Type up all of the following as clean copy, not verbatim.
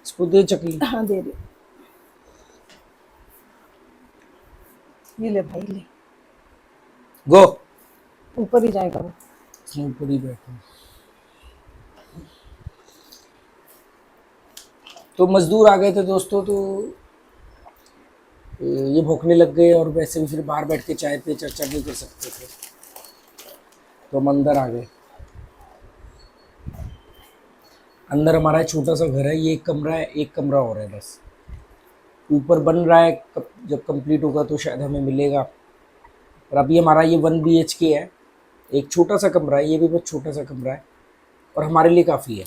इसको दे चकली। हाँ दे रही। ये ले भाई ले, गो। ऊपर ही जाएगा वो। ऊपर ही बैठो। तो मजदूर आ गए थे दोस्तों, तो ये भौंकने लग गए, और वैसे भी फिर बाहर बैठ के चाय पे चर्चा नहीं कर सकते थे, तो हम अंदर आ गए। अंदर हमारा छोटा सा घर है, ये एक कमरा है, एक कमरा और है बस। ऊपर बन रहा है, जब कंप्लीट होगा तो शायद हमें मिलेगा। और अभी हमारा ये 1 BHK है, एक छोटा सा कमरा है, ये भी बहुत छोटा सा कमरा है, और हमारे लिए काफ़ी है।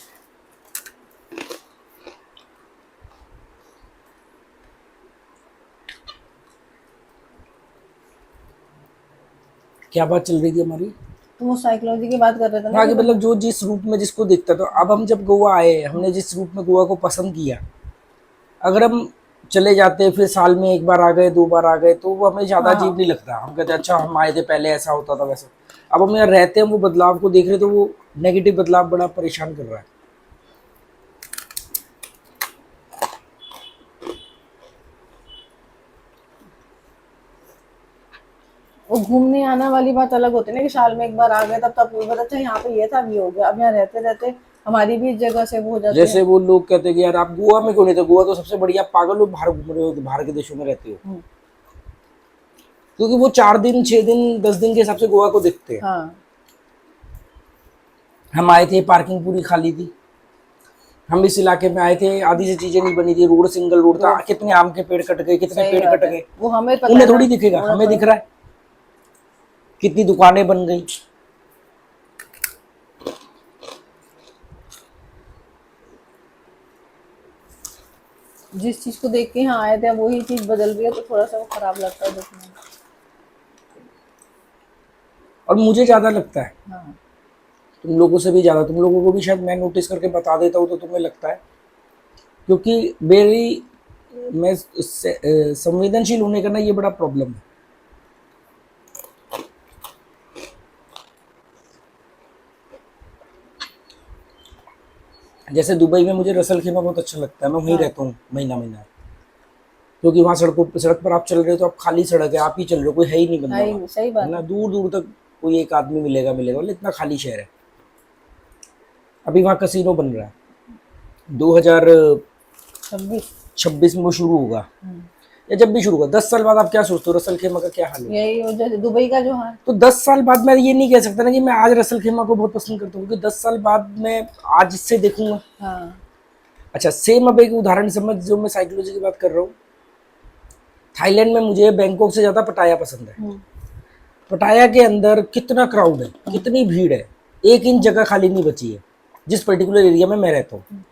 क्या बात चल रही थी हमारी? तुम वो साइकोलॉजी की बात कर रहे थे ना हाँ, कि कि मतलब जो जिस रूप में जिसको दिखता, तो अब हम जब गोवा आए, हमने जिस रूप में गोवा को पसंद किया, अगर हम चले जाते फिर साल में 1 बार आ गए, 2 बार आ गए, तो वो हमें ज़्यादा हाँ अजीब नहीं लगता। हम कहते अच्छा हम आए थे पहले, ऐसा होता था वैसा। अब हम यहाँ रहते हैं, वो बदलाव को देख रहे, तो वो नेगेटिव बदलाव बड़ा परेशान कर रहा है। वो घूमने आना वाली बात अलग होती है ना कि साल में एक बार आ गए, तब वो पता अच्छा यहाँ पे ये था, अब ये हो गया। अब यहाँ रहते रहते हमारी भी इस जगह से वो हो जाती जैसे है। वो लोग कहते हैं कि यार आप गोवा में क्यों नहीं थे, गोवा तो सबसे बढ़िया, पागल लोग बाहर घूम रहे हो, तो बाहर के देशों में रहते हो। क्योंकि वो 4 दिन 6 दिन 10 दिन के हिसाब से गोवा को देखते हैं। हाँ हम आए थे, पार्किंग पूरी खाली थी। हम इस इलाके में आए थे, आधी से चीजें नहीं बनी थी, रोड सिंगल रोड था, कितने आम के पेड़ कट गए, कितने सही पेड़ बात कट है, गए। वो हमें पता उन्हें है ना। थोड़ी दिखेगा, उन्हें हमें थोड़ी। दिख रहा है कितनी दुकानें बन गई। जिस चीज को देख के यहाँ आए थे वही चीज बदल रही है, तो थोड़ा सा वो खराब लगता है देखने में। और मुझे ज्यादा लगता है, हाँ तुम लोगों से भी ज्यादा, तुम लोगों को भी शायद मैं नोटिस करके बता देता हूँ तो तुम्हें लगता है, क्योंकि मेरी मैं संवेदनशील होने का ना ये बड़ा प्रॉब्लम है। जैसे दुबई में मुझे रसल खेमा बहुत अच्छा लगता है, मैं वहीं हाँ रहता हूँ महीना महीना, क्योंकि वहाँ सड़क पर आप चल रहे हो तो आप खाली सड़क है, आप ही चल रहे हो, कोई है ही नहीं बंदा वहाँ, सही है बात ना। है। दूर दूर तक कोई एक आदमी मिलेगा मिलेगा, मतलब इतना खाली शहर है। अभी वहाँ कसिनो बन रहा है, 26। 2026 में वो शुरू होगा, या जब भी शुरू होगा। 10 साल बाद आप क्या सोचते हो रसल खेमा का क्या हाल होगा? यही हो जैसे दुबई का जो है। तो 10 साल बाद मैं ये नहीं कह सकता ना कि मैं आज रसल खेमा को बहुत पसंद करता हूँ, क्योंकि 10 साल बाद मैं आज इससे देखूंगा। हाँ अच्छा, सेम अब एक उदाहरण समझ, जो मैं साइकोलॉजी की बात कर रहा हूँ। थाईलैंड में मुझे बैंकॉक से ज़्यादा पटाया पसंद है। पटाया के अंदर कितना क्राउड है, कितनी भीड़ है, 1 इंच जगह खाली नहीं बची है, जिस पर्टिकुलर एरिया में मैं रहता हूँ।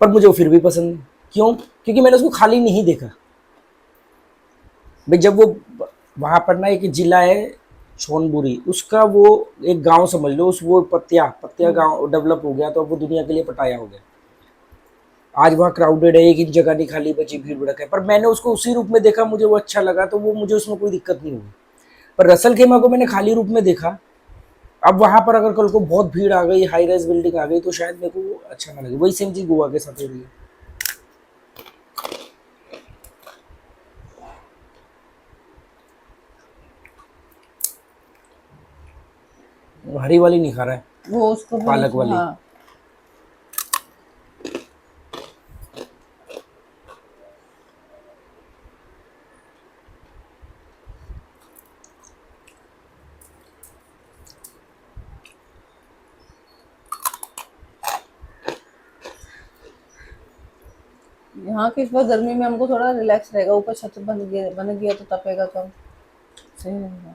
पर मुझे वो फिर भी पसंद है। क्यों? क्योंकि मैंने उसको खाली नहीं देखा भाई। जब वो वहाँ पर ना एक जिला है छोनबुरी, उसका वो एक गांव समझ लो, उस वो पत्तिया पत्तिया गांव डेवलप हो गया, तो अब वो दुनिया के लिए पटाया हो गया। आज वहाँ क्राउडेड है, 1 इंच जगह नहीं खाली बची, भीड़ भड़क है, पर मैंने उसको उसी रूप में देखा, मुझे वो अच्छा लगा, तो वो मुझे उसमें कोई दिक्कत नहीं हुई। पर रसल खेमा को मैंने खाली रूप में देखा। अब वहाँ पर अगर कल को बहुत भीड़ आ गई, हाई राइज बिल्डिंग आ गई, तो शायद मेरे को अच्छा ना लगे। वही सेम चीज गोवा के साथ हो रही है। वो हरी वाली नहीं खा रहा है, वो उसको भी पालक वाली। हाँ। यहाँ की इस बार गर्मी में हमको थोड़ा रिलैक्स रहेगा, ऊपर छत बन गया तो तपेगा कम। सही रहेगा।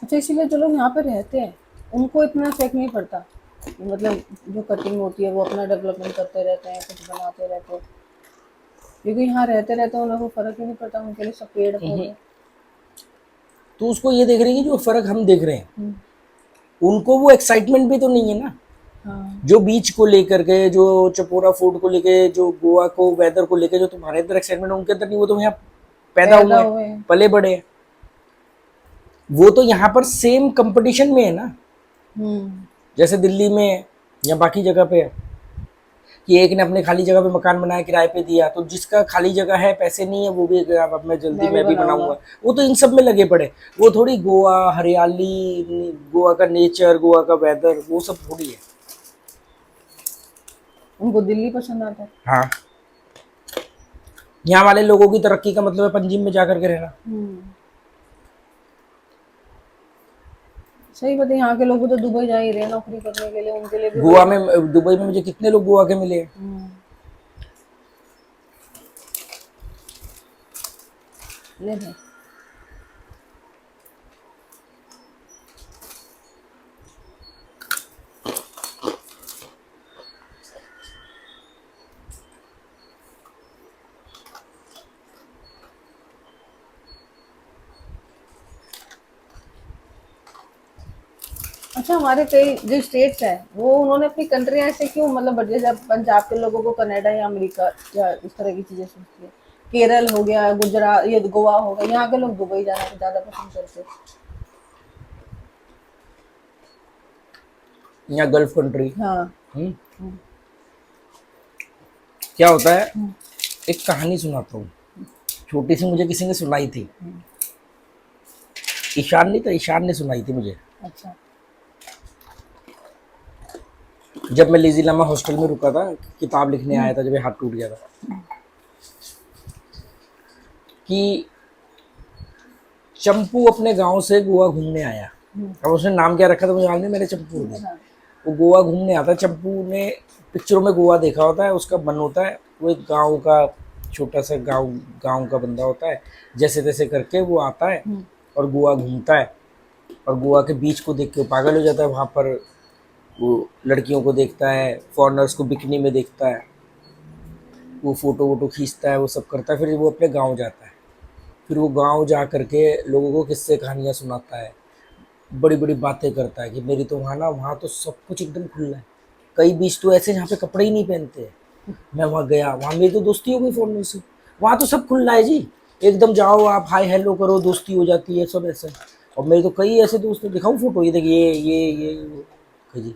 अच्छा, इसीलिए जो लोग यहाँ पे रहते हैं उनको इतना इफेक्ट नहीं पड़ता। मतलब जो कटिंग होती है वो अपना डेवलपमेंट करते रहते हैं, कुछ बनाते रहते हैं, क्योंकि यहाँ रहते रहते उन लोगों को फर्क ही नहीं पड़ता, उनके लिए सब पेड़ पौधे। तो उसको ये देख रही है कि जो फर्क हम देख रहे हैं, उनको वो एक्साइटमेंट भी तो नहीं है ना। हाँ जो बीच को लेकर के, जो चपोरा फोर्ट को लेके, जो गोवा को वेदर को लेके जो तुम्हारे अंदर एक्साइटमेंट है, उनके अंदर नहीं। वो तो यहाँ पैदा हुए पैदा हैं, हुए हैं। पले बड़े हैं। वो तो यहाँ पर सेम कंपटीशन में है ना, जैसे दिल्ली में है या बाकी जगह पे है कि एक ने अपने खाली जगह पे मकान बनाया, किराए पे दिया, तो जिसका खाली जगह है, पैसे नहीं है, वो भी अब मैं जल्दी मैं भी बनाऊंगा। वो तो इन सब में लगे पड़े। वो थोड़ी गोवा, हरियाली, गोवा का नेचर, गोवा का वेदर, वो सब थोड़ी है। उनको दिल्ली पसंद आता है। हाँ, यहाँ वाले लोगों की तरक्की का मतलब है पंजीम में जाकर के रहना। सही बात है, यहाँ के लोग तो दुबई जा ही रहे हैं नौकरी करने के लिए, उनके लिए भी गोवा में, दुबई में मुझे कितने लोग गोवा के मिले हैं। ले भाई। अच्छा, हमारे कई जो स्टेट्स हैं वो उन्होंने अपनी कंट्री ऐसे क्यों, मतलब बढ़िया, जब पंजाब के लोगों को कनाडा या अमेरिका या इस तरह की चीजें सोचती है, केरल हो गया, गुजरात, ये गोवा हो गया, यहाँ के लोग दुबई जाना ज्यादा पसंद करते हैं। यहाँ गल्फ कंट्री। हाँ। क्या होता है, एक कहानी सुनाता हूँ, छोटी सी मुझे किसी ने सुनाई थी। ईशान नहीं था, ईशान ने सुनाई थी मुझे। अच्छा। जब मैं लेजी लामा हॉस्टल में रुका था, किताब लिखने आया था, जब ये हाथ टूट गया था, कि चंपू अपने गांव से गोवा घूमने आया। अब उसने नाम क्या रखा था मुझे मालूम नहीं, मेरे चंपू ने। वो गोवा घूमने आता है। चंपू ने पिक्चरों में गोवा देखा होता है, उसका मन होता है, वो एक गांव का छोटा सा गांव का बंदा होता है। जैसे तैसे करके वो आता है और गोवा घूमता है, और गोवा के बीच को देख के पागल हो जाता है। वहाँ पर वो लड़कियों को देखता है, फॉरेनर्स को बिकनी में देखता है, वो फ़ोटो वोटो खींचता है, वो सब करता है। फिर वो अपने गांव जाता है। फिर वो गांव जा करके लोगों को किस्से कहानियाँ सुनाता है, बड़ी बड़ी बातें करता है कि मेरी तो वहाँ तो सब कुछ एकदम खुला है। कई बीच तो ऐसे जहाँ पे कपड़े ही नहीं पहनते हैं। मैं वहाँ गया, वहाँ मेरी तो दोस्ती हो गई फॉरेनर से। वहाँ तो सब खुला है जी, एकदम जाओ आप, हाय हेलो करो, दोस्ती हो जाती है, सब ऐसे। और मेरे तो कई ऐसे दोस्त दिखाऊँ फोटो, ये देखिए ये जी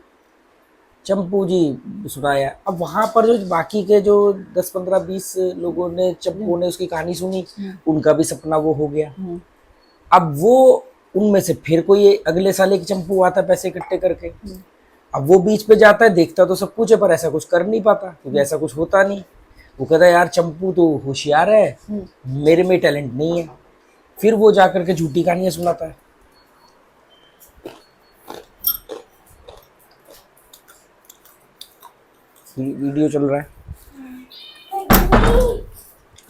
चंपू जी सुनाया। अब वहाँ पर जो बाकी के जो 10 15 20 लोगों ने, चंपू ने उसकी कहानी सुनी, उनका भी सपना वो हो गया। अब वो उनमें से फिर कोई अगले साल एक चंपू आता पैसे इकट्ठे करके। अब वो बीच पे जाता है, देखता तो सब कुछ है, पर ऐसा कुछ कर नहीं पाता क्योंकि ऐसा कुछ होता नहीं। वो कहता है यार चंपू तो होशियार है, मेरे में टैलेंट नहीं है। फिर वो जा करके झूठी कहानियां सुनाता है। वीडियो चल रहा है,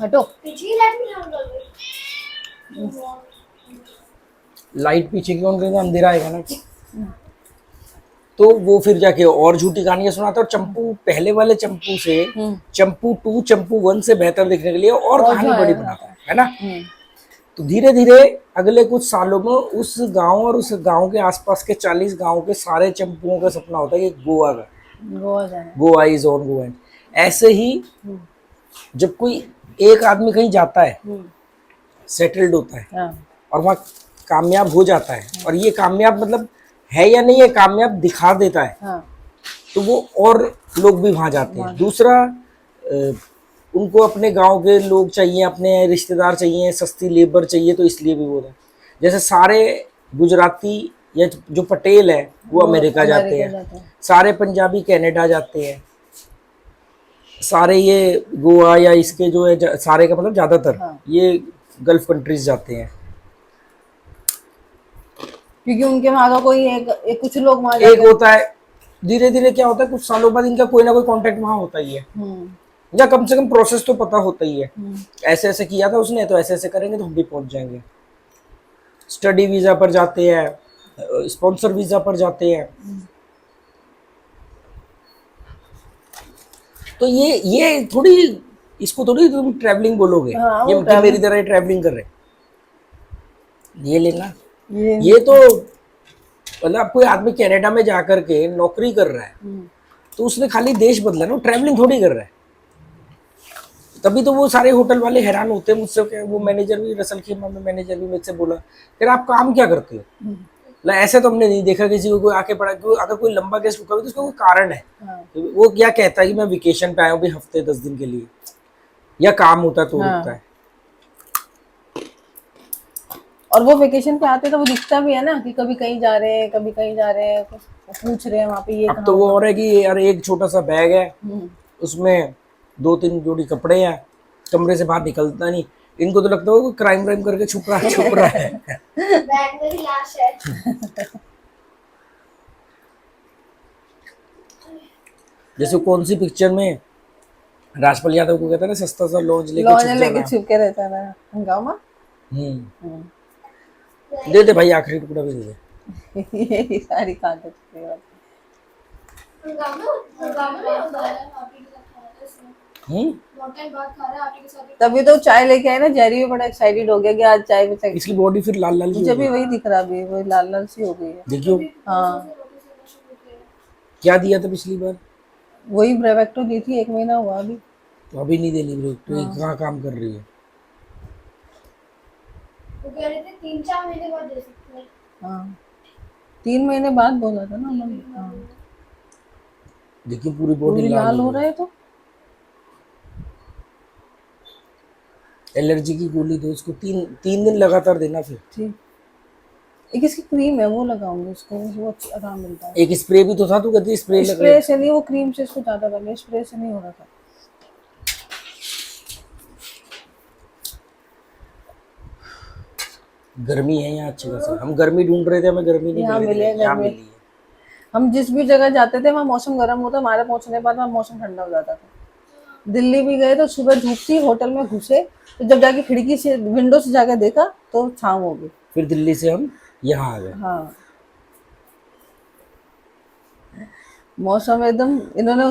हटो। लाइट पीछे की ऑन करेंगे, अंधेरा आएगा ना। तो वो फिर जाके और झूठी कहानियां सुनाता है। और चंपू पहले वाले चंपू से, चंपू 2 चंपू 1 से बेहतर दिखने के लिए और कहानी बड़ी बनाता है ना। तो धीरे धीरे अगले कुछ सालों में उस गांव और उस गांव के आसपास के 40 गांव के सारे चंपुओं का सपना होता है कि गोवा का, गोवा इज ऑन गोवा। ऐसे ही जब कोई एक आदमी कहीं जाता है, सेटल्ड होता है और वहाँ कामयाब हो जाता है, और ये कामयाब मतलब है या नहीं है, कामयाब दिखा देता है, तो वो और लोग भी वहाँ जाते हैं। दूसरा, उनको अपने गांव के लोग चाहिए, अपने रिश्तेदार चाहिए, सस्ती लेबर चाहिए, तो इसलिए भी वो है। जैसे सारे गुजराती या जो पटेल है वो अमेरिका जाते हैं, सारे पंजाबी कनाडा जाते हैं, सारे ये गोवा या इसके जो है सारे का मतलब ज़्यादातर ये गल्फ कंट्रीज जाते हैं, क्योंकि उनके वहाँ का कोई एक कुछ लोग वहाँ एक होता है। धीरे धीरे क्या होता है, कुछ सालों बाद इनका कोई ना कोई कांटेक्ट वहाँ होता ही है, या कम से कम प्रोसेस तो पता होता ही है। ऐसे ऐसे किया था उसने, तो ऐसे ऐसे करेंगे तो हम भी पहुंच जाएंगे। स्टडी वीजा पर जाते हैं, स्पॉन्सर वीजा पर जाते हैं। तो ये थोड़ी, इसको थोड़ी तुम ट्रैवलिंग बोलोगे, ये मेरी तरह ट्रैवलिंग कर रहे। ये लेना, ये तो मतलब कोई आदमी कनाडा में जाकर के नौकरी कर रहा है तो उसने खाली देश बदला ना, ट्रैवलिंग थोड़ी कर रहा है। तभी तो वो सारे होटल वाले हैरान होते हैं मुझसे, क्या वो मैनेजर भी, रसल खेमा में मैनेजर भी मुझसे बोला, फिर आप काम क्या करते हो? ला ऐसे तो हमने नहीं देखा किसी को कोई आके पड़ा, अगर कोई लंबा गेस्ट रुका हुआ तो उसका कोई कारण है। हाँ तो वो क्या कहता है कि मैं वेकेशन पे आया हूँ भाई हफ्ते 10 दिन के लिए, या काम होता है तो रुकता हाँ। है। और वो वेकेशन पे आते तो वो दिखता भी है ना कि कभी कहीं जा रहे हैं, कभी कहीं जा रहे हैं, वो पूछ रहे हैं वहाँ पे ये अब कहाँ तो वो हुआ। और है कि यार एक छोटा सा बैग है, हम्म। उसमें 2-3 जोड़ी कपड़े हैं, कमरे से बाहर निकलता नहीं। इनको तो लगता है वो क्राइम व्राइम करके छुप रहा है। बैग में भी लाश है। जैसे कौन सी पिक्चर में राजपाल यादव को कहता है ना, सस्ता सा लॉन्च लेके लॉन्च छुप लेके जाना। छुप के रहता था हंगामा। दे दे भाई, आखिरी टुकड़ा भी दे दे। ये सारी कहानी की बात। हंगामा हंगामा में होता है आप ही के साथ खाया था इसने। बहुत टाइम बाद खा रहा है आप ही के साथ। तभी तो चाय लेके आए ना, जेरी भी बड़ा एक्साइटेड हो गया कि आज चाय में से। इसकी बॉडी फिर लाल लाल की मुझे हो भी गई। वही दिख रहा, भी वही लाल लाल सी हो गई है। देखियो हाँ क्या दिया था पिछली बार, वही ब्रेवेक्टो दी थी, 1 महीना हुआ अभी। तो अभी नहीं देनी ब्रेक, तो ये हाँ। कहाँ काम कर रही है। वो कह रहे थे 3-4 महीने बाद दे सकते हैं। हाँ 3 महीने बाद बोला था ना उन्होंने। हाँ। देखिए पूरी बॉडी पूरी लाल लाल हो हो गई। रहा है तो। एलर्जी की गोली दो इसको, 3 दिन लगातार देना। फिर ठीक। एक इसकी क्रीम है वो लगाऊंगी इसको, वो अच्छा आराम मिलता है। एक स्प्रे भी तो था, तू कहती स्प्रे लग स्प्रे से नहीं, वो क्रीम से इसको ज्यादा लगे, स्प्रे से नहीं हो रहा था। गर्मी है यहाँ अच्छी खासी, हम गर्मी ढूंढ रहे थे, हमें गर्मी नहीं यहाँ मिल रही मिले है, यहाँ गर्मी। मिली है। हम जिस भी जगह जाते थे वहाँ मौसम गर्म होता, हमारे पहुंचने के बाद वहाँ मौसम ठंडा हो जाता था। दिल्ली भी गए तो सुबह धूप थी, होटल में घुसे तो जब जाके खिड़की से विंडो से जाके देखा तो छाँव हो गई। फिर दिल्ली से हम यहाँ आ गए। हाँ मौसम एकदम, इन्होंने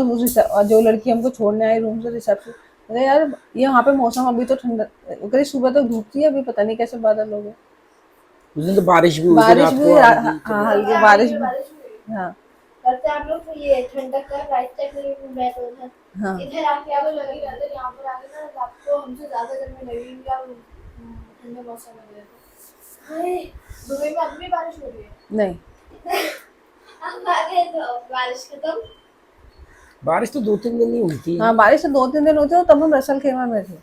जो लड़की हमको छोड़ने आई रूम से रिसेप्शन, अरे यार यहाँ पे मौसम अभी तो ठंडा, कहीं सुबह तक धूप थी, अभी पता नहीं कैसे बादल हो गए। उस दिन तो बारिश भी हुई थी बारिश रात भी को, हुई, आंधी हाँ चली। हल्की बारिश भी। बारिश हुई। हाँ करते आप लोग तो ये ठंडक का राइट साइड में बैठ हो ना। हाँ इधर आके आप लगी रहते, यहाँ पर आके ना आपको हमसे ज्यादा गर्मी लगेगी, क्या ठंडे मौसम में गए थे। हाय दुबई में अभी भी बारिश हो रही है। नहीं, हम आ गए तो बारिश खत्म। बारिश तो 2-3 दिन ही हुई थी। हाँ बारिश तो 2-3 दिन होते हो, तब हम रसल खेमा में थे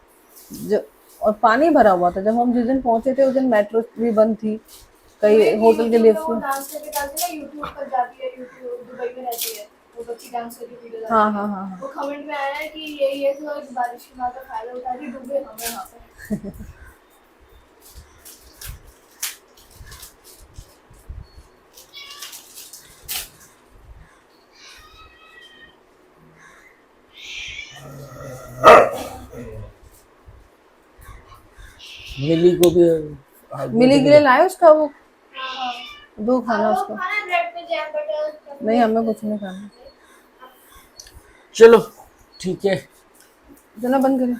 जो, और पानी भरा हुआ था जब हम जिस दिन पहुंचे थे, उस दिन मेट्रो भी बंद थी, कई होटल के लिफ्ट। वो डांस करके डालती है ना, यूट्यूब पर जाती है, यूट्यूब दुबई में रहती है, वो बच्ची डांस करके वीडियो डालती है। हाँ हाँ हाँ वो कमेंट में आया है कि ये तो बारिश की मात्रा फायदा उठा रही, डूबे हम यहाँ पे। मिली को भी मिली के लिए लाए उसका वो हाँ दो खाना वो उसको। खाना ब्रेड पे जैम बटर। नहीं हमें कुछ नहीं खाना। चलो ठीक है। चलो बंद करें।